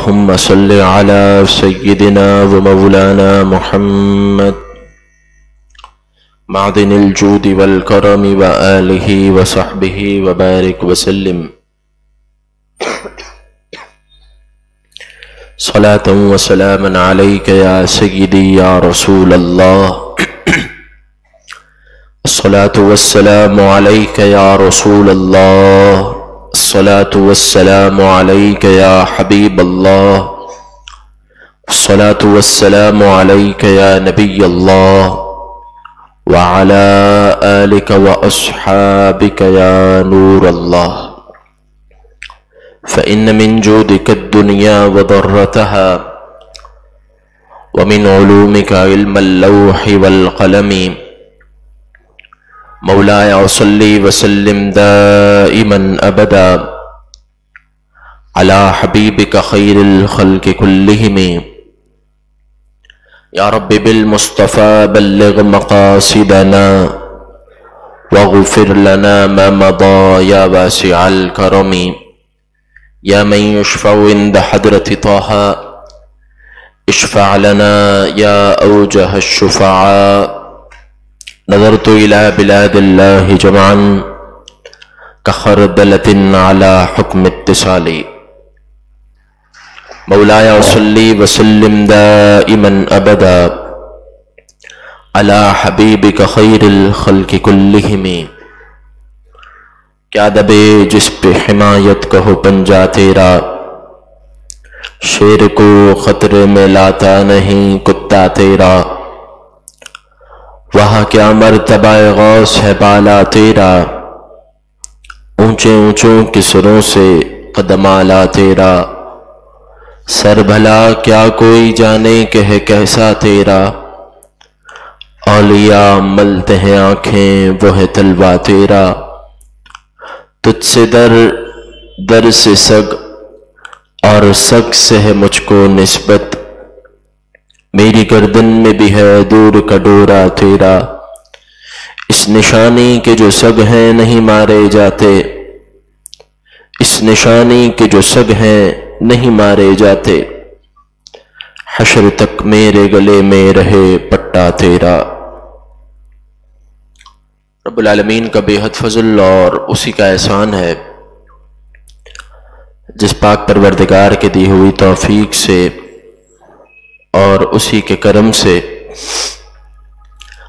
اللهم صل على سيدنا ومولانا محمد معدن الجود والكرم وآله وصحبه وبارك وسلم صلاة وسلاما عليك يا سيدي يا رسول الله الصلاة والسلام عليك يا رسول الله الصلاة والسلام عليك يا حبيب الله الصلاة والسلام عليك يا نبي الله وعلى آلك وأصحابك يا نور الله فإن من جودك الدنيا وضرتها ومن علومك علم اللوح والقلم مولاي صلِّ وسلم دائما أبدا على حبيبك خير الخلق كلهم يا رب بالمصطفى بلغ مقاصدنا واغفر لنا ما مضى يا واسع الكرم يا من يشفع عند حضرة طه اشفع لنا يا أوجه الشفعاء نظرت إلى بلاد الله جمعا كخردلة على حكم اتصال مولاي صل وسلم دائما أبدا على حبيبك خير الخلق كلهم کیا دبے جس پہ حمایت کہو پنجا تیرا شیر کو خطرے میں لاتا نہیں کتا تیرا وہاں کیا مرتبہ غوث ہے بالا تیرا اونچے اونچوں کی سروں سے قدم آلا تیرا سر بھلا کیا کوئی جانے کہ ہے کیسا تیرا اولیاء ملتے ہیں آنکھیں وہ ہے طلبہ تیرا تجھ سے در سے سگ اور سگ سے ہے مجھ کو نسبت میری گردن میں بھی ہے دور کا ڈورا تیرا اس نشانی کے جو سگ ہیں نہیں مارے جاتے اس نشانی کے جو سگ ہیں نہیں مارے جاتے حشر تک میرے گلے میں رہے پٹا تیرا رب العالمین کا بے حد فضل اور اسی کا احسان ہے جس پاک پروردگار کے دی ہوئی توفیق سے اور اسی کے کرم سے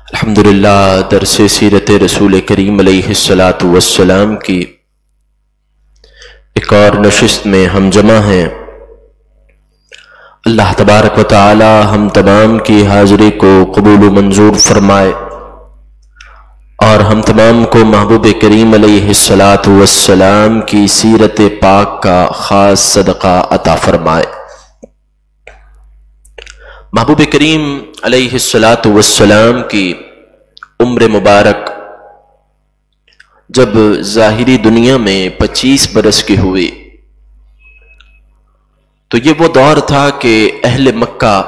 الحمدللہ درس سیرت رسول کریم علیہ السلام کی ایک اور نشست میں ہم جمع ہیں۔ اللہ تبارک و تعالی ہم تمام کی حاضری کو قبول و منظور فرمائے اور ہم تمام کو محبوب کریم علیہ السلام کی سیرت پاک کا خاص صدقہ عطا فرمائے۔ محبوب کریم علیہ السلام کی عمر مبارک جب ظاہری دنیا میں 25 برس کی ہوئی تو یہ وہ دور تھا کہ اہل مکہ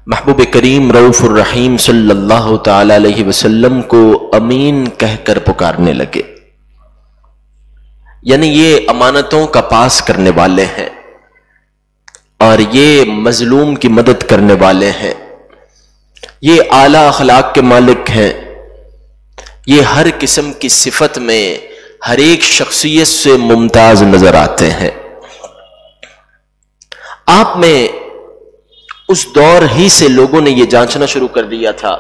محبوب کریم رؤوف الرحیم صلی اللہ تعالی علیہ وسلم کو امین کہہ کر پکارنے لگے، یعنی یہ امانتوں کا پاس کرنے والے ہیں اور یہ مظلوم کی مدد کرنے والے ہیں، یہ اعلیٰ اخلاق کے مالک ہیں، یہ ہر قسم کی صفت میں ہر ایک شخصیت سے ممتاز نظر آتے ہیں۔ آپ میں اس دور ہی سے لوگوں نے یہ جانچنا شروع کر دیا تھا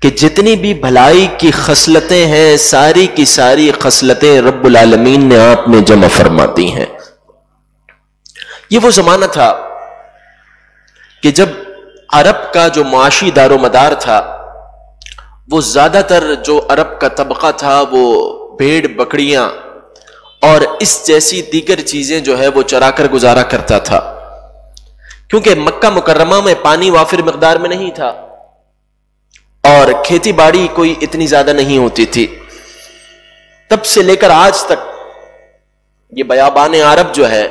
کہ جتنی بھی بھلائی کی خصلتیں ہیں ساری کی ساری خصلتیں رب العالمین نے آپ میں جمع فرما دی ہیں۔ یہ وہ زمانہ تھا کہ جب عرب کا جو معاشی دار و مدار تھا وہ زیادہ تر جو عرب کا طبقہ تھا وہ بھیڑ بکریاں اور اس جیسی دیگر چیزیں جو ہے وہ چرا کر گزارا کرتا تھا، کیونکہ مکہ مکرمہ میں پانی وافر مقدار میں نہیں تھا اور کھیتی باڑی کوئی اتنی زیادہ نہیں ہوتی تھی۔ تب سے لے کر آج تک یہ بیابان عرب جو ہے،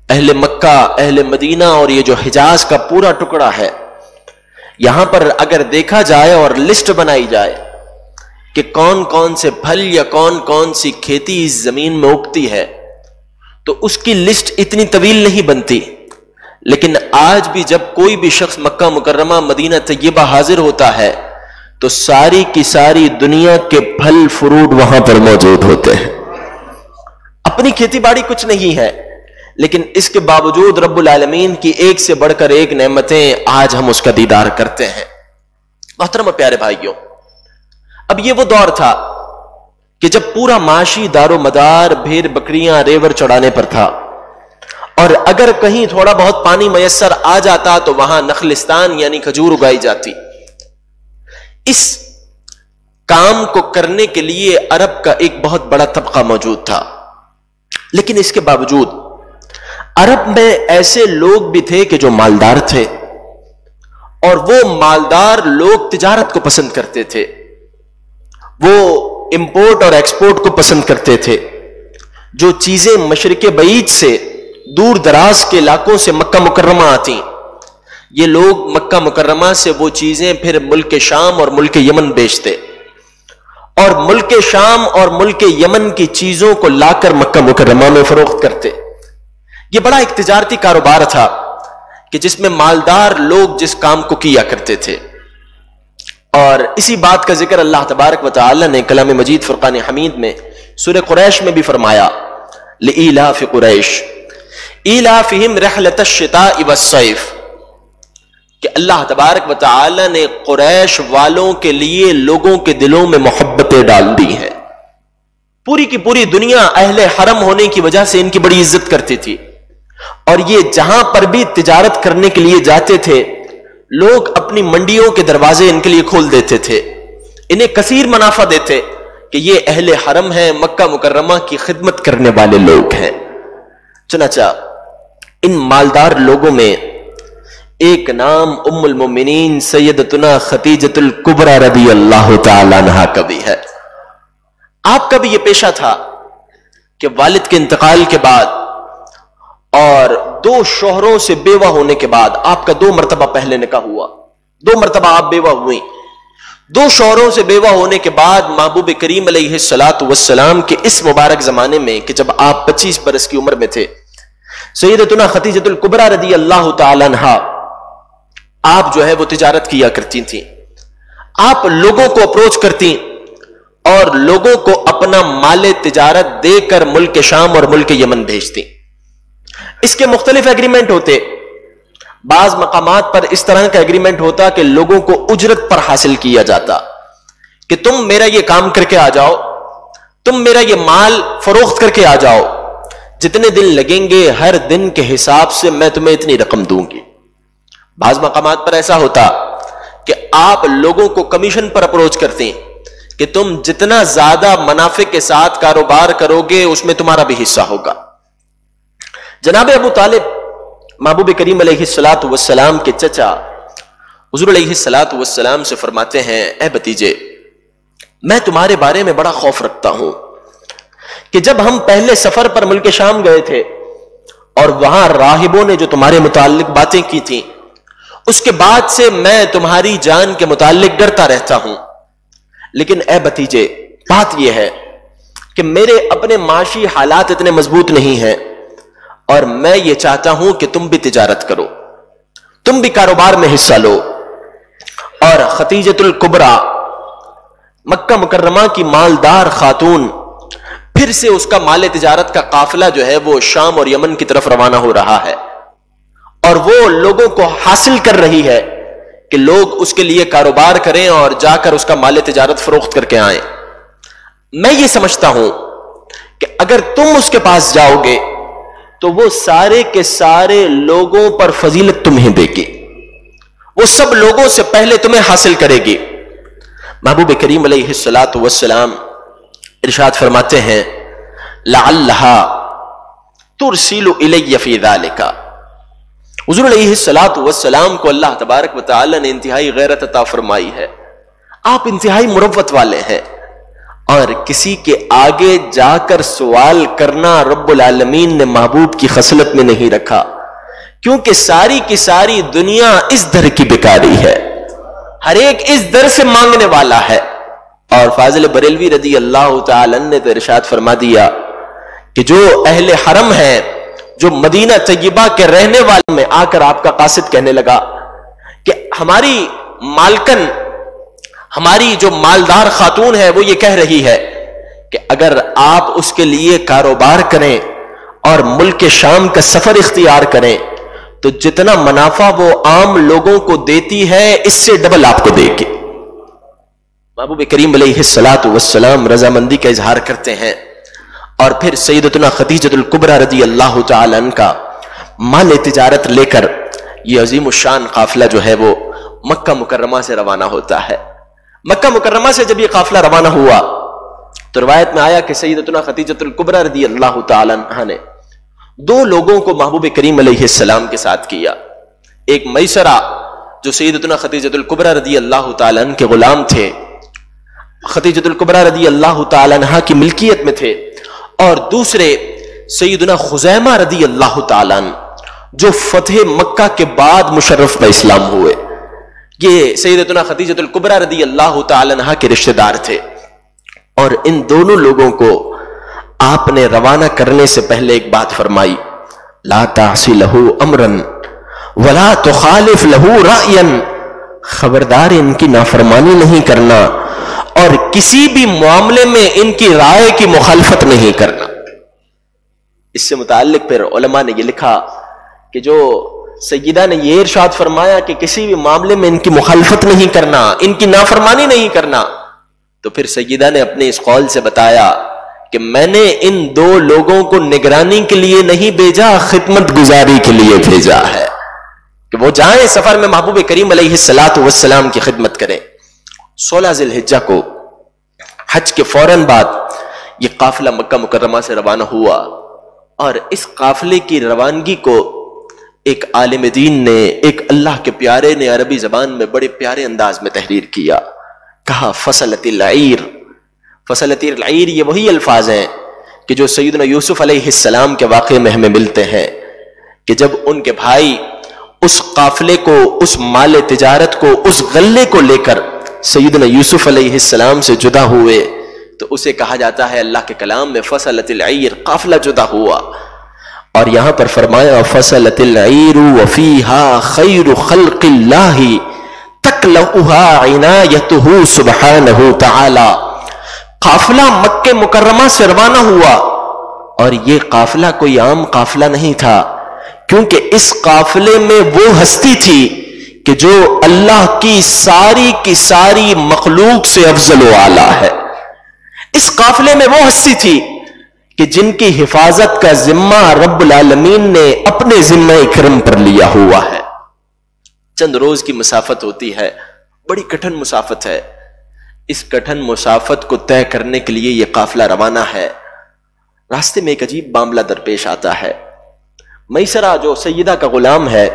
اہل مکہ، اہل مدینہ اور یہ جو حجاز کا پورا ٹکڑا ہے، یہاں پر اگر دیکھا جائے اور لسٹ بنائی جائے کہ کون کون سے پھل یا کون کون سی کھیتی اس زمین میں اگتی ہے تو اس کی لسٹ اتنی طویل نہیں بنتی. لیکن آج بھی جب کوئی بھی شخص مکہ مکرمہ مدینہ طیبہ حاضر ہوتا ہے تو ساری کی ساری دنیا کے پھل فروٹ وہاں پر موجود ہوتے ہیں. اپنی کھیتی باڑی کچھ نہیں ہے, لیکن اس کے باوجود رب العالمین کی ایک سے بڑھ کر ایک نعمتیں آج ہم اس کا دیدار کرتے ہیں. محترم و پیارے بھائیوں, اب یہ وہ دور تھا کہ جب پورا معاشی دار و مدار بھیڑ بکریاں ریوڑ چڑھانے پر تھا, اور اگر کہیں تھوڑا بہت پانی میسر آ جاتا تو وہاں نخلستان یعنی کھجور اگائی جاتی. اس کام کو کرنے کے لیے عرب کا ایک بہت بڑا طبقہ موجود تھا. لیکن اس کے باوجود عرب میں ایسے لوگ بھی تھے کہ جو مالدار تھے, اور وہ مالدار لوگ تجارت کو پسند کرتے تھے, وہ امپورٹ اور ایکسپورٹ کو پسند کرتے تھے. جو چیزیں مشرق بعید سے دور دراز کے علاقوں سے مکہ مکرمہ آتی, یہ لوگ مکہ مکرمہ سے وہ چیزیں پھر ملک شام اور ملک یمن بیچتے, اور ملک شام اور ملک یمن کی چیزوں کو لا کر مکہ مکرمہ میں فروخت کرتے. یہ بڑا ایک تجارتی کاروبار تھا کہ جس میں مالدار لوگ جس کام کو کیا کرتے تھے. اور اسی بات کا ذکر اللہ تبارک و تعالی نے کلام مجید فرقان حمید میں سورہ قریش میں بھی فرمایا, لإیلاف قریش ایلافہم رحلۃ الشتاء والصیف, کہ اللہ تبارک و تعالی نے قریش والوں کے لیے لوگوں کے دلوں میں محبتیں ڈال دی ہیں. پوری کی پوری دنیا اہل حرم ہونے کی وجہ سے ان کی بڑی عزت کرتی تھی, اور یہ جہاں پر بھی تجارت کرنے کے لیے جاتے تھے لوگ اپنی منڈیوں کے دروازے ان کے لیے کھول دیتے تھے, انہیں کثیر منافع دیتے کہ یہ اہل حرم ہیں, مکہ مکرمہ کی خدمت کرنے والے لوگ ہیں. چنانچہ ان مالدار لوگوں میں ایک نام ام المومنین سیدتنا خدیجۃ الکبریٰ رضی اللہ تعالی عنہا کا بھی ہے. آپ کا بھی یہ پیشہ تھا کہ والد کے انتقال کے بعد اور 2 شوہروں سے بیوہ ہونے کے بعد آپ کا 2 مرتبہ پہلے نکاح ہوا, 2 مرتبہ آپ بیوہ ہوئیں. 2 شوہروں سے بیوہ ہونے کے بعد محبوب کریم علیہ الصلوۃ والسلام کے اس مبارک زمانے میں کہ جب آپ 25 برس کی عمر میں تھے, سیدتنا خدیجۃ الکبریٰ رضی اللہ تعالی عنہا آپ جو ہے وہ تجارت کیا کرتی تھیں. آپ لوگوں کو اپروچ کرتی اور لوگوں کو اپنا مال تجارت دے کر ملک شام اور ملک یمن بھیجتی. اس کے مختلف ایگریمنٹ ہوتے. بعض مقامات پر اس طرح کا ایگریمنٹ ہوتا کہ لوگوں کو اجرت پر حاصل کیا جاتا کہ تم میرا یہ کام کر کے آ جاؤ, تم میرا یہ مال فروخت کر کے آ جاؤ, جتنے دن لگیں گے ہر دن کے حساب سے میں تمہیں اتنی رقم دوں گی. بعض مقامات پر ایسا ہوتا کہ آپ لوگوں کو کمیشن پر اپروچ کرتے کہ تم جتنا زیادہ منافع کے ساتھ کاروبار کرو گے اس میں تمہارا بھی حصہ ہوگا. جناب ابو طالب محبوب کریم علیہ الصلوۃ والسلام کے چچا حضور علیہ الصلوۃ والسلام سے فرماتے ہیں, اے بھتیجے میں تمہارے بارے میں بڑا خوف رکھتا ہوں کہ جب ہم پہلے سفر پر ملک شام گئے تھے اور وہاں راہبوں نے جو تمہارے متعلق باتیں کی تھیں, اس کے بعد سے میں تمہاری جان کے متعلق ڈرتا رہتا ہوں. لیکن اے بھتیجے بات یہ ہے کہ میرے اپنے معاشی حالات اتنے مضبوط نہیں ہیں, اور میں یہ چاہتا ہوں کہ تم بھی تجارت کرو, تم بھی کاروبار میں حصہ لو. اور خدیجۃ الکبریٰ مکہ مکرمہ کی مالدار خاتون, پھر سے اس کا مال تجارت کا قافلہ جو ہے وہ شام اور یمن کی طرف روانہ ہو رہا ہے, اور وہ لوگوں کو حاصل کر رہی ہے کہ لوگ اس کے لیے کاروبار کریں اور جا کر اس کا مال تجارت فروخت کر کے آئیں. میں یہ سمجھتا ہوں کہ اگر تم اس کے پاس جاؤ گے تو وہ سارے کے سارے لوگوں پر فضیلت تمہیں دے گی, وہ سب لوگوں سے پہلے تمہیں حاصل کرے گی. محبوب کریم علیہ الصلوۃ والسلام ارشاد فرماتے ہیں, لعلھا ترسل الی فی ذلک. حضور علیہ الصلوۃ والسلام کو اللہ تبارک و تعالی نے انتہائی غیرت عطا فرمائی ہے, آپ انتہائی مروت والے ہیں, اور کسی کے آگے جا کر سوال کرنا رب العالمین نے محبوب کی خصلت میں نہیں رکھا, کیونکہ ساری کی ساری دنیا اس در کی بیکاری ہے, ہر ایک اس در سے مانگنے والا ہے. اور فاضل بریلوی رضی اللہ تعالی عنہ نے تو ارشاد فرما دیا کہ جو اہل حرم ہیں، جو مدینہ طیبہ کے رہنے والوں میں آ کر آپ کا قاصد کہنے لگا کہ ہماری مالکن، ہماری جو مالدار خاتون ہے وہ یہ کہہ رہی ہے کہ اگر آپ اس کے لیے کاروبار کریں اور ملک شام کا سفر اختیار کریں تو جتنا منافع وہ عام لوگوں کو دیتی ہے اس سے ڈبل آپ کو دے گی۔ محبوب کریم علیہ الصلوۃ والسلام رضامندی کا اظہار کرتے ہیں، اور پھر سیدتنا خدیجہ الکبریٰ رضی اللہ تعالی عنہ کا مال تجارت لے کر یہ عظیم الشان قافلہ جو ہے وہ مکہ مکرمہ سے روانہ ہوتا ہے۔ مکہ مکرمہ سے جب یہ قافلہ روانہ ہوا تو روایت میں آیا کہ سیدتنا خدیجہ الکبریٰ رضی اللہ تعالی عنہ نے دو لوگوں کو محبوب کریم علیہ السلام کے ساتھ کیا۔ ایک میسرہ جو سیدتنا خدیجہ الکبریٰ رضی اللہ تعالی عنہ کے غلام تھے، خدیجہ الکبریٰ رضی اللہ تعالی عنہ کی ملکیت میں تھے، اور دوسرے سیدنا خزیمہ رضی اللہ تعالی عنہ جو فتح مکہ کے بعد مشرف اسلام ہوئے۔ یہ سیدتنا خدیجہ الکبریٰ رضی اللہ تعالی عنہ کے رشتہ دار تھے، اور ان دونوں لوگوں کو آپ نے روانہ کرنے سے پہلے ایک بات فرمائی، لا تعصی لہ امرا ولا تخالف لہ رأیا، خبردار ان کی نافرمانی نہیں کرنا اور کسی بھی معاملے میں ان کی رائے کی مخالفت نہیں کرنا۔ اس سے متعلق پھر علماء نے یہ لکھا کہ جو سیدہ نے یہ ارشاد فرمایا کہ کسی بھی معاملے میں ان کی مخالفت نہیں کرنا، ان کی نافرمانی نہیں کرنا، تو پھر سیدہ نے اپنے اس قول سے بتایا کہ میں نے ان دو لوگوں کو نگرانی کے لیے نہیں بھیجا، خدمت گزاری کے لیے بھیجا ہے کہ وہ جائیں سفر میں محبوب کریم علیہ الصلوۃ والسلام کی خدمت کریں۔ 16 ذی الحجہ کو حج کے فوراً بعد یہ قافلہ مکہ مکرمہ سے روانہ ہوا، اور اس قافلے کی روانگی کو ایک عالم دین نے، ایک اللہ کے پیارے نے عربی زبان میں بڑے پیارے انداز میں تحریر کیا، کہا فصلت العیر۔ فصلت العیر یہ وہی الفاظ ہیں کہ جو سیدنا یوسف علیہ السلام کے واقعے میں ہمیں ملتے ہیں کہ جب ان کے بھائی اس قافلے کو، اس مال تجارت کو، اس غلے کو لے کر سیدنا یوسف علیہ السلام سے جدا ہوئے تو اسے کہا جاتا ہے اللہ کے کلام میں فصلت العیر، قافلہ جدا ہوا۔ اور یہاں پر فرمایا فصلت العیر وفیہا خیر خلق اللہ تکلؤہا عنایتہ سبحانہ تعالی۔ قافلہ مکہ مکرمہ سے روانہ ہوا، اور یہ قافلہ کوئی عام قافلہ نہیں تھا، کیونکہ اس قافلے میں وہ ہستی تھی کہ جو اللہ کی ساری مخلوق سے افضل و اعلیٰ ہے۔ اس قافلے میں وہ ہستی تھی کہ جن کی حفاظت کا ذمہ رب العالمین نے اپنے ذمہ کرم پر لیا ہوا ہے۔ چند روز کی مسافت ہوتی ہے، بڑی کٹھن مسافت ہے۔ اس کٹھن مسافت کو طے کرنے کے لیے یہ قافلہ روانہ ہے۔ راستے میں ایک عجیب معاملہ درپیش آتا ہے۔ میسرہ جو سیدہ کا غلام ہے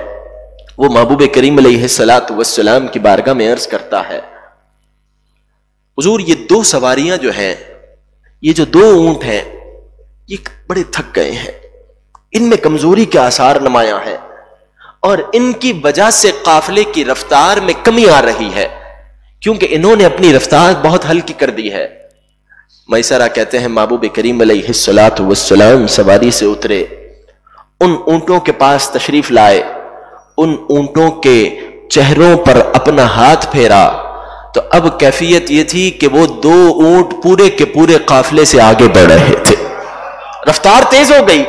وہ محبوب کریم علیہ الصلوۃ والسلام کی بارگاہ میں عرض کرتا ہے، حضور یہ دو سواریاں جو ہیں، یہ جو دو اونٹ ہیں، یہ بڑے تھک گئے ہیں، ان میں کمزوری کے آثار نمایاں ہیں، اور ان کی وجہ سے قافلے کی رفتار میں کمی آ رہی ہے، کیونکہ انہوں نے اپنی رفتار بہت ہلکی کر دی ہے۔ میسرہ کہتے ہیں محبوب کریم علیہ الصلوۃ والسلام سواری سے اترے، ان اونٹوں کے پاس تشریف لائے، ان اونٹوں کے چہروں پر اپنا ہاتھ پھیرا تو اب کیفیت یہ تھی کہ وہ دو اونٹ پورے کے پورے قافلے سے آگے بڑھ رہے تھے، رفتار تیز ہو گئی۔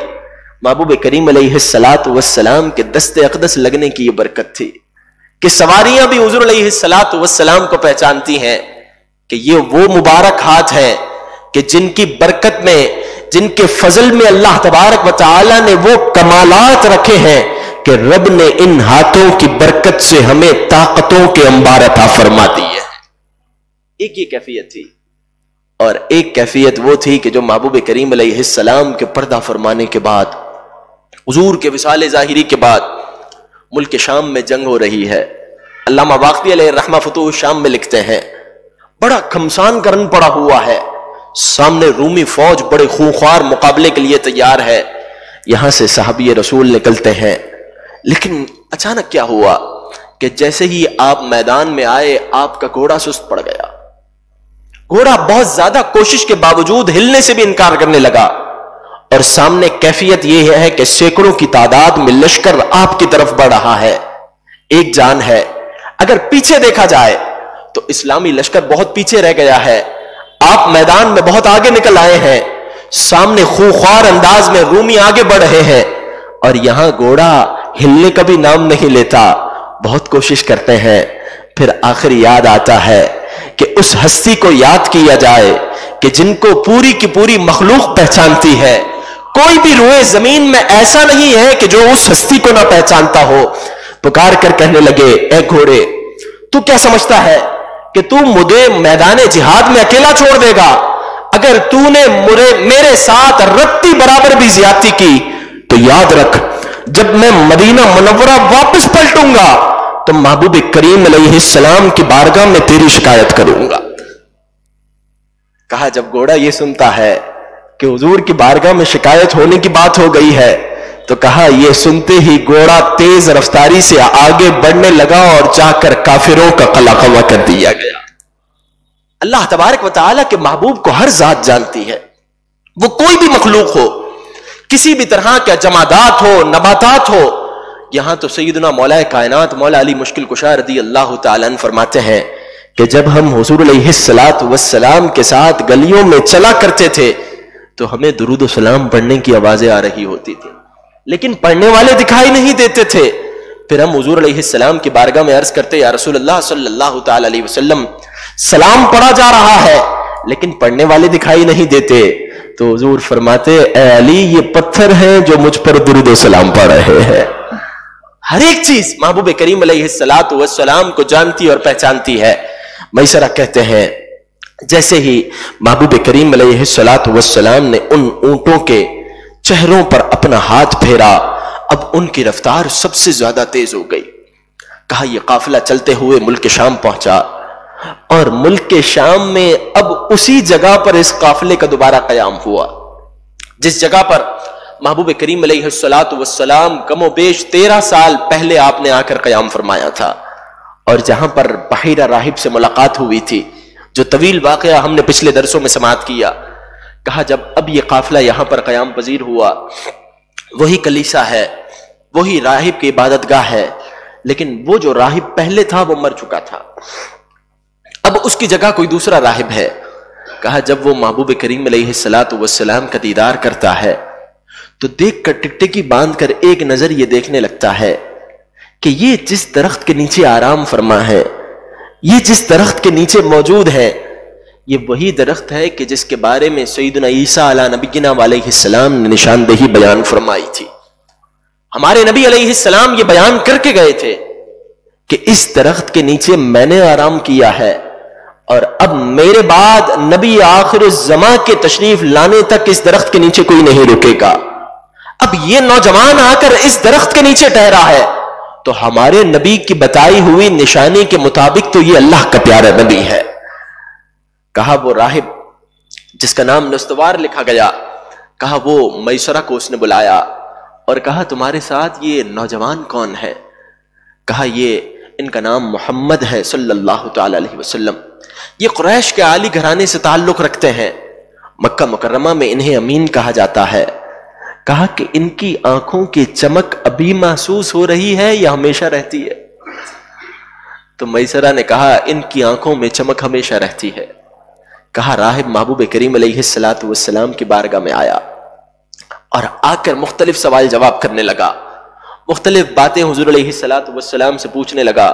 محبوب کریم علیہ الصلوۃ والسلام کے دست اقدس لگنے کی یہ برکت تھی کہ سواریاں بھی حضور علیہ الصلوۃ والسلام کو پہچانتی ہیں کہ یہ وہ مبارک ہاتھ ہیں کہ جن کی برکت میں، جن کے فضل میں اللہ تبارک و تعالی نے وہ کمالات رکھے ہیں کہ رب نے ان ہاتھوں کی برکت سے ہمیں طاقتوں کے انبار عطا فرما دی ہے۔ ایک یہ کیفیت تھی، اور ایک کیفیت وہ تھی کہ جو محبوب کریم علیہ السلام کے پردہ فرمانے کے بعد، حضور کے وصال ظاہری کے بعد ملک شام میں جنگ ہو رہی ہے۔ علامہ واقفی علیہ الرحمہ فتوح شام میں لکھتے ہیں بڑا کھمسان کرن پڑا ہوا ہے، سامنے رومی فوج بڑے خونخوار مقابلے کے لیے تیار ہے، یہاں سے صحابی رسول نکلتے ہیں، لیکن اچانک کیا ہوا کہ جیسے ہی آپ میدان میں آئے آپ کا گھوڑا سست پڑ گیا، گھوڑا بہت زیادہ کوشش کے باوجود ہلنے سے بھی انکار کرنے لگا، اور سامنے کیفیت یہ ہے کہ سینکڑوں کی تعداد میں لشکر آپ کی طرف بڑھ رہا ہے، ایک جان ہے. اگر پیچھے دیکھا جائے تو اسلامی لشکر بہت پیچھے رہ گیا ہے، آپ میدان میں بہت آگے نکل آئے ہیں، سامنے خوخوار انداز میں رومی آگے بڑھ رہے ہیں، اور یہاں گھوڑا ہلنے کا بھی نام نہیں لیتا. بہت کوشش کرتے ہیں، پھر آخر یاد آتا ہے کہ اس ہستی کو یاد کیا جائے کہ جن کو پوری کی پوری مخلوق پہچانتی ہے. کوئی بھی روئے زمین میں ایسا نہیں ہے کہ جو اس ہستی کو نہ پہچانتا ہو. پکار کر کہنے لگے، اے گھوڑے، تو کیا سمجھتا ہے کہ تو مجھے میدان جہاد میں اکیلا چھوڑ دے گا؟ اگر تو نے میرے ساتھ رتی برابر بھی زیادتی کی تو یاد رکھ، جب میں مدینہ منورہ واپس پلٹوں گا تو محبوب کریم علیہ السلام کی بارگاہ میں تیری شکایت کروں گا. کہا جب گھوڑا یہ سنتا ہے کہ حضور کی بارگاہ میں شکایت ہونے کی بات ہو گئی ہے تو کہا یہ سنتے ہی گھوڑا تیز رفتاری سے آگے بڑھنے لگا اور جا کر کافروں کا قلع قوا کر دیا گیا. اللہ تبارک و تعالیٰ کے محبوب کو ہر ذات جانتی ہے، وہ کوئی بھی مخلوق ہو، کسی بھی طرح کا جمادات ہو، نباتات ہو. یہاں تو سیدنا مولا کائنات مولا علی مشکل کشا رضی اللہ تعالیٰ عنہ فرماتے ہیں کہ جب ہم حضور علیہ السلام کے ساتھ گلیوں میں چلا کرتے تھے تو ہمیں درود و سلام پڑھنے کی آوازیں آ رہی ہوتی تھی، لیکن پڑھنے والے دکھائی نہیں دیتے تھے. پھر ہم حضور علیہ السلام کی بارگاہ میں عرض کرتے، یا رسول اللہ صلی اللہ تعالی علیہ وسلم، سلام پڑھا جا رہا ہے لیکن پڑھنے والے دکھائی نہیں دیتے. تو حضور فرماتے، اے علی، یہ پتھر ہیں جو مجھ پر درود و سلام پڑھ رہے ہیں. ہر ایک چیز محبوب کریم علیہ السلام کو جانتی اور پہچانتی ہے. میسرہ کہتے ہیں جیسے ہی محبوب کریم علیہ السلام نے ان اونٹوں کے چہروں پر اپنا ہاتھ پھیرا، اب ان کی رفتار سب سے زیادہ تیز ہو گئی. کہا یہ قافلہ چلتے ہوئے ملک شام پہنچا، اور ملک شام میں اب اسی جگہ پر اس قافلے کا دوبارہ قیام ہوا جس جگہ پر محبوب کریم علیہ السلام کم و بیش 13 سال پہلے آپ نے آ کر قیام فرمایا تھا، اور جہاں پر بحیرہ راہب سے ملاقات ہوئی تھی، جو طویل واقعہ ہم نے پچھلے درسوں میں سماعت کیا. کہا جب اب یہ قافلہ یہاں پر قیام پذیر ہوا، وہی کلیسا ہے، وہی راہب کی عبادت گاہ ہے، لیکن وہ جو راہب پہلے تھا وہ مر چکا تھا، اب اس کی جگہ کوئی دوسرا راہب ہے. کہا جب وہ محبوب کریم علیہ السلام کا دیدار کرتا ہے تو دیکھ کر ٹکٹکی باندھ کر ایک نظر یہ دیکھنے لگتا ہے کہ یہ جس درخت کے نیچے آرام فرما ہے، یہ جس درخت کے نیچے موجود ہے، یہ وہی درخت ہے کہ جس کے بارے میں سیدنا عیسیٰ علیہ نبینا علیہ السلام نے نشاندہی بیان فرمائی تھی. ہمارے نبی علیہ السلام یہ بیان کر کے گئے تھے کہ اس درخت کے نیچے میں نے آرام کیا ہے، اور اب میرے بعد نبی آخر الزمان کے تشریف لانے تک اس درخت کے نیچے کوئی نہیں رکے گا. اب یہ نوجوان آ کر اس درخت کے نیچے ٹھہرا ہے تو ہمارے نبی کی بتائی ہوئی نشانی کے مطابق تو یہ اللہ کا پیارا نبی ہے. کہا وہ راہب جس کا نام نستوار لکھا گیا، کہا وہ میسرہ کو اس نے بلایا اور کہا تمہارے ساتھ یہ نوجوان کون ہے؟ کہا یہ ان کا نام محمد ہے صلی اللہ تعالی علیہ وسلم. یہ قریش کے عالی گھرانے سے تعلق رکھتے ہیں، مکہ مکرمہ میں انہیں امین کہا جاتا ہے. کہا کہ ان کی آنکھوں کی چمک ابھی محسوس ہو رہی ہے یا ہمیشہ رہتی ہے؟ تو میسرہ نے کہا ان کی آنکھوں میں چمک ہمیشہ رہتی ہے. کہا راہب محبوب کریم علیہ السلام کی بارگاہ میں آیا اور آ کر مختلف سوال جواب کرنے لگا، مختلف باتیں حضور علیہ السلام سے پوچھنے لگا.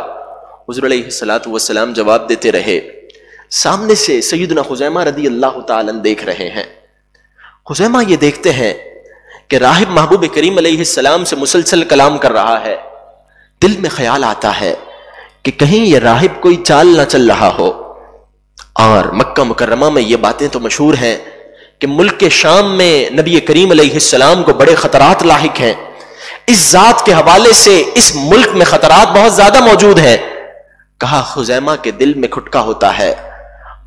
حضور علیہ السلام جواب دیتے رہے. سامنے سے سیدنا خزیمہ رضی اللہ تعالیٰ دیکھ رہے ہیں. خزیمہ یہ دیکھتے ہیں کہ راہب محبوب کریم علیہ السلام سے مسلسل کلام کر رہا ہے. دل میں خیال آتا ہے کہ کہیں یہ راہب کوئی چال نہ چل رہا ہو. اور مکہ مکرمہ میں یہ باتیں تو مشہور ہیں کہ ملک شام میں نبی کریم علیہ السلام کو بڑے خطرات لاحق ہیں. اس ذات کے حوالے سے اس ملک میں خطرات بہت زیادہ موجود ہیں. کہا خزیمہ کے دل میں کھٹکا ہوتا ہے.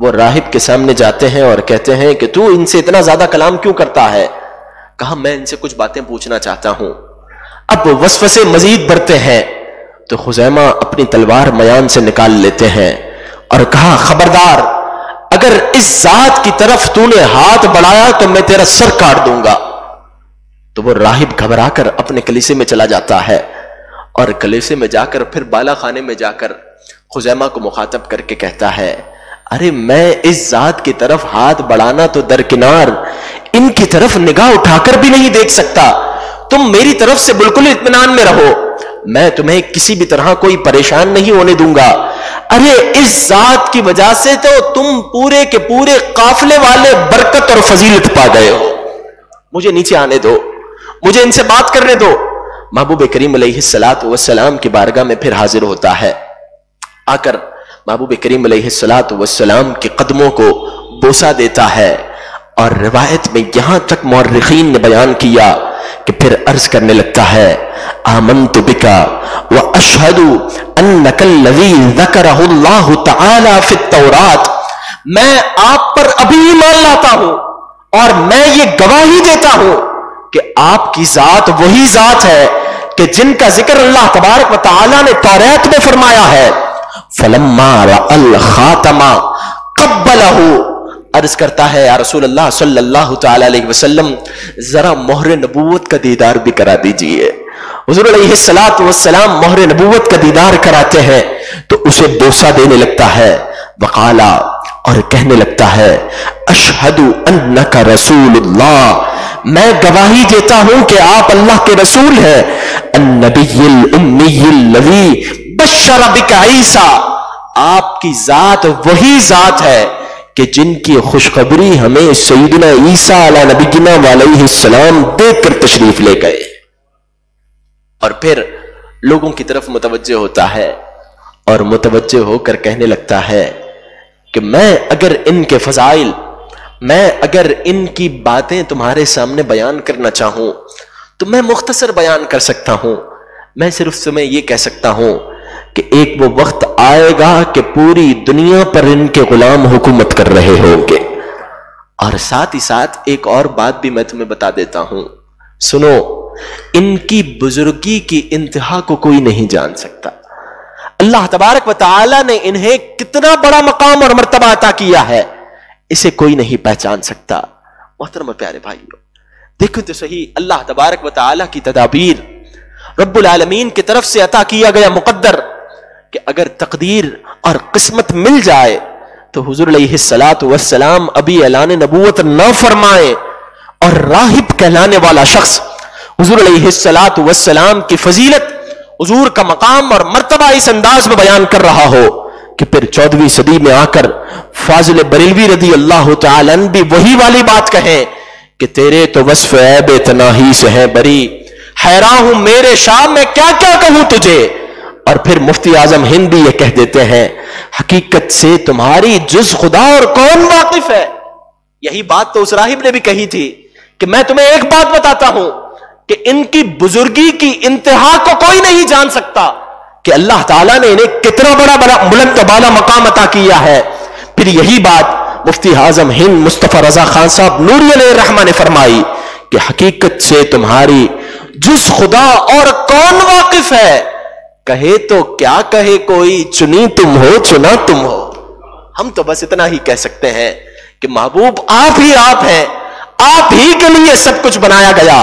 وہ راہب کے سامنے جاتے ہیں اور کہتے ہیں کہ تو ان سے اتنا زیادہ کلام کیوں کرتا ہے؟ کہا میں ان سے کچھ باتیں پوچھنا چاہتا ہوں. اب وسوسے مزید بڑھتے ہیں تو خزیمہ اپنی تلوار میان سے نکال لیتے ہیں اور کہا خبردار، اگر اس ذات کی طرف تو نے ہاتھ بڑھایا تو میں تیرا سر کاٹ دوں گا. تو وہ راہب گھبرا کر اپنے کلیسے میں چلا جاتا ہے اور کلیسے میں جا کر پھر بالا خانے میں جا کر خزیمہ کو مخاطب کر کے کہتا ہے ارے میں اس ذات کی طرف ہاتھ بڑھانا تو درکنار، ان کی طرف نگاہ اٹھا کر بھی نہیں دیکھ سکتا، تم میری طرف سے بالکل اطمینان میں رہو، میں تمہیں کسی بھی طرح کوئی پریشان نہیں ہونے دوں گا۔ ارے اس ذات کی وجہ سے تو تم پورے کے پورے قافلے والے برکت اور فضیلت پا گئے ہو، مجھے نیچے آنے دو، مجھے ان سے بات کرنے دو۔ محبوب کریم علیہ الصلوۃ والسلام کی بارگاہ میں پھر حاضر ہوتا ہے، آ کر محبوب کریم علیہ الصلوۃ والسلام کے قدموں کو بوسہ دیتا ہے، اور روایت میں یہاں تک مورخین نے بیان کیا کہ پھر عرض کرنے لگتا ہے آمنت بکا واشہد انک الذی ذکرہ اللہ تعالی فی التوراۃ، میں آپ پر ابھی ایمان لاتا ہوں اور میں یہ گواہی دیتا ہوں کہ آپ کی ذات وہی ذات ہے کہ جن کا ذکر اللہ تبارک و تعالی نے توراۃ میں فرمایا ہے۔ فلما رأى الخاتم قبلہ، عرض کرتا ہے یا رسول اللہ صلی اللہ تعالی علیہ وسلم ذرا مہر نبوت کا دیدار بھی کرا دیجئے۔ حضور علیہ الصلوۃ والسلام مہر نبوت کا دیدار کراتے ہیں تو اسے بوسہ دینے لگتا ہے، وقالا، اور کہنے لگتا ہے اشہد انک رسول اللہ، میں گواہی دیتا ہوں کہ آپ اللہ کے رسول ہیں، النبی الامی الذی بشر بک عیسیٰ، آپ کی ذات وہی ذات ہے کہ جن کی خوشخبری ہمیں سیدنا عیسیٰ علیہ نبینا علیہ السلام دے کر تشریف لے گئے۔ اور پھر لوگوں کی طرف متوجہ ہوتا ہے اور متوجہ ہو کر کہنے لگتا ہے کہ میں اگر ان کے فضائل، میں اگر ان کی باتیں تمہارے سامنے بیان کرنا چاہوں تو میں مختصر بیان کر سکتا ہوں، میں صرف تمہیں یہ کہہ سکتا ہوں کہ ایک وہ وقت آئے گا کہ پوری دنیا پر ان کے غلام حکومت کر رہے ہوں گے۔ اور ساتھ ہی ساتھ ایک اور بات بھی میں تمہیں بتا دیتا ہوں، سنو، ان کی بزرگی کی انتہا کو کوئی نہیں جان سکتا، اللہ تبارک و تعالی نے انہیں کتنا بڑا مقام اور مرتبہ عطا کیا ہے اسے کوئی نہیں پہچان سکتا۔ محترم پیارے بھائیو، دیکھو تو صحیح اللہ تبارک و تعالی کی تدابیر، رب العالمین کی طرف سے عطا کیا گیا مقدر کہ اگر تقدیر اور قسمت مل جائے تو حضور علیہ الصلوۃ والسلام ابھی اعلان نبوت نہ فرمائیں اور راہب کہلانے والا شخص حضور علیہ الصلوۃ والسلام کی فضیلت، حضور کا مقام اور مرتبہ اس انداز میں بیان کر رہا ہو کہ پھر 14ویں صدی میں آ کر فاضل بریلوی رضی اللہ تعالی عنہ بھی وہی والی بات کہیں کہ تیرے تو وصف عیب تناہی سے ہے بری، حیران ہوں میرے شاہ میں کیا کیا کہوں تجھے۔ اور پھر مفتی اعظم ہند بھی یہ کہہ دیتے ہیں حقیقت سے تمہاری جز خدا اور کون واقف ہے۔ یہی بات تو اس راہب نے بھی کہی تھی کہ میں تمہیں ایک بات بتاتا ہوں کہ ان کی بزرگی کی انتہا کو کوئی نہیں جان سکتا کہ اللہ تعالیٰ نے انہیں کتنا بڑا بلند و بالا مقام عطا کیا ہے۔ پھر یہی بات مفتی اعظم ہند مصطفیٰ رضا خان صاحب نوری علیہ الرحمہ نے فرمائی کہ حقیقت سے تمہاری جز خدا اور کون واقف ہے، کہے تو کیا کہے کوئی، چنی تم ہو چنا تم ہو۔ ہم تو بس اتنا ہی کہہ سکتے ہیں کہ محبوب آپ ہی آپ ہیں، آپ ہی کے لیے سب کچھ بنایا گیا،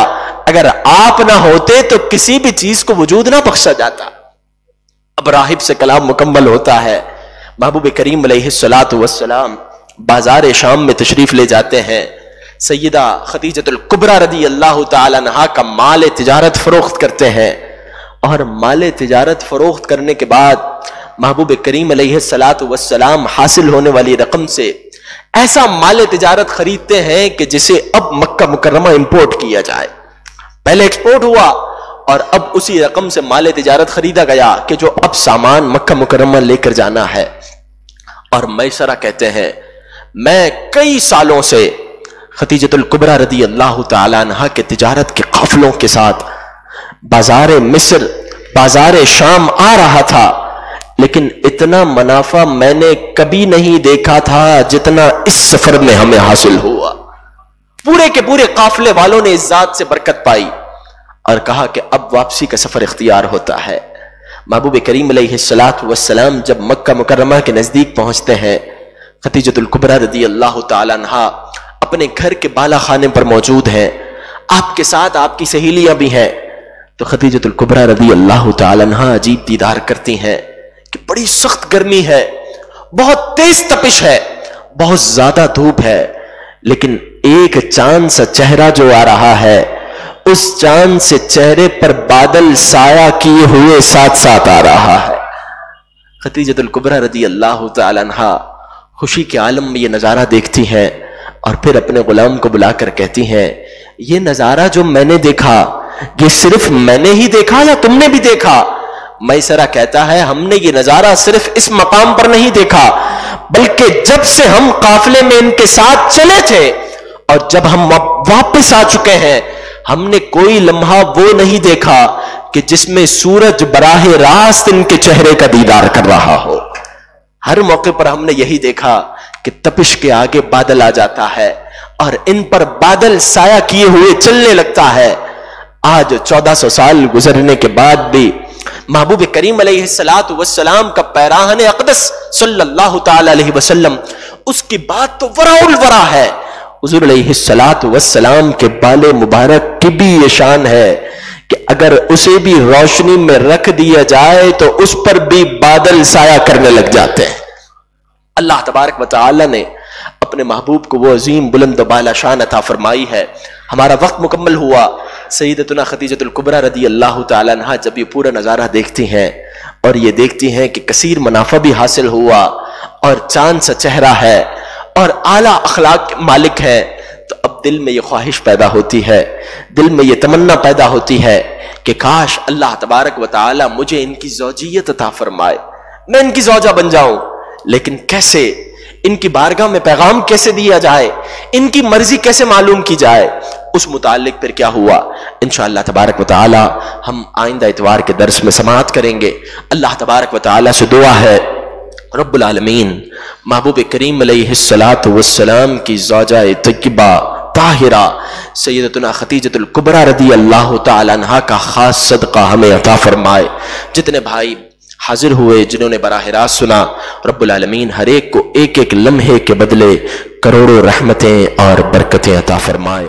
اگر آپ نہ ہوتے تو کسی بھی چیز کو وجود نہ بخشا جاتا۔ اب راہب سے کلام مکمل ہوتا ہے، محبوب کریم علیہ الصلوۃ والسلام بازار شام میں تشریف لے جاتے ہیں، سیدہ خدیجہ الکبریٰ رضی اللہ تعالی عنہا کا مال تجارت فروخت کرتے ہیں، اور مال تجارت فروخت کرنے کے بعد محبوب کریم علیہ الصلوۃ والسلام حاصل ہونے والی رقم سے ایسا مال تجارت خریدتے ہیں کہ جسے اب مکہ مکرمہ امپورٹ کیا جائے۔ پہلے ایکسپورٹ ہوا اور اب اسی رقم سے مال تجارت خریدا گیا کہ جو اب سامان مکہ مکرمہ لے کر جانا ہے۔ اور میسرہ کہتے ہیں میں کئی سالوں سے خدیجہ الکبریٰ رضی اللہ تعالی عنہا کے تجارت کے قافلوں کے ساتھ بازار مصر، بازار شام آ رہا تھا، لیکن اتنا منافع میں نے کبھی نہیں دیکھا تھا جتنا اس سفر میں ہمیں حاصل ہوا۔ پورے کے پورے قافلے والوں نے اس ذات سے برکت پائی اور کہا کہ اب واپسی کا سفر اختیار ہوتا ہے۔ محبوب کریم علیہ الصلوۃ والسلام جب مکہ مکرمہ کے نزدیک پہنچتے ہیں، خدیجہ الکبریٰ رضی اللہ تعالی عنہا اپنے گھر کے بالا خانے پر موجود ہیں، آپ کے ساتھ آپ کی سہیلیاں بھی ہیں. تو خدیجۃ الکبریٰ رضی اللہ تعالی عنہا عجیب دیدار کرتی ہیں کہ بڑی سخت گرمی ہے، بہت تیز تپش ہے، بہت زیادہ دھوپ ہے، لیکن ایک چاند سا چہرہ جو آ رہا ہے، اس چاند سے چہرے پر بادل سایہ کیے ہوئے ساتھ ساتھ آ رہا ہے. خدیجۃ الکبریٰ رضی اللہ تعالی عنہا خوشی کے عالم میں یہ نظارہ دیکھتی ہیں اور پھر اپنے غلام کو بلا کر کہتی ہیں یہ نظارہ جو میں نے دیکھا یہ صرف میں نے ہی دیکھا یا تم نے بھی دیکھا؟ میسرہ کہتا ہے ہم نے یہ نظارہ صرف اس مقام پر نہیں دیکھا بلکہ جب سے ہم قافلے میں ان کے ساتھ چلے تھے اور جب ہم واپس آ چکے ہیں ہم نے کوئی لمحہ وہ نہیں دیکھا کہ جس میں سورج براہ راست ان کے چہرے کا دیدار کر رہا ہو. ہر موقع پر ہم نے یہی دیکھا کہ تپش کے آگے بادل آ جاتا ہے اور ان پر بادل سایہ کیے ہوئے چلنے لگتا ہے. آج 1400 سال گزرنے کے بعد بھی محبوب کریم علیہ السلام کا پیراہن اقدس صلی اللہ تعالی علیہ وسلم اس کی بات تو ورا الورا ہے. حضور علیہ السلام کے بال مبارک کی بھی یہ شان ہے کہ اگر اسے بھی روشنی میں رکھ دیا جائے تو اس پر بھی بادل سایہ کرنے لگ جاتے ہیں. اللہ تبارک و تعالی نے اپنے محبوب کو وہ عظیم بلند و بالا شان عطا فرمائی ہے. ہمارا وقت مکمل ہوا. سیدتنا خدیجۃ الکبریٰ رضی اللہ تعالی عنہا جب یہ پورا نظارہ دیکھتی ہیں اور یہ دیکھتی ہیں کہ کثیر منافع بھی حاصل ہوا اور چاند سا چہرہ ہے اور اعلیٰ اخلاق کے مالک ہے، تو اب دل میں یہ خواہش پیدا ہوتی ہے، دل میں یہ تمنا پیدا ہوتی ہے کہ کاش اللہ تبارک و تعالی مجھے ان کی زوجیت عطا فرمائے، میں ان کی زوجہ بن جاؤں. لیکن کیسے؟ ان کی بارگاہ میں پیغام کیسے دیا جائے؟ ان کی مرضی کیسے معلوم کی جائے؟ اس متعلق پھر کیا ہوا انشاءاللہ تبارک و تعالی ہم آئندہ اتوار کے درس میں سماعت کریں گے. اللہ تبارک و تعالی سے دعا ہے رب العالمین محبوب کریم علیہ السلام کی زوجہ طیبہ طاہرہ سیدتنا خدیجۃ الکبریٰ رضی اللہ تعالی عنہا کا خاص صدقہ ہمیں عطا فرمائے. جتنے بھائی حاضر ہوئے جنہوں نے براہ راست سنا، رب العالمین ہر ایک کو ایک ایک لمحے کے بدلے کروڑوں رحمتیں اور برکتیں عطا فرمائے.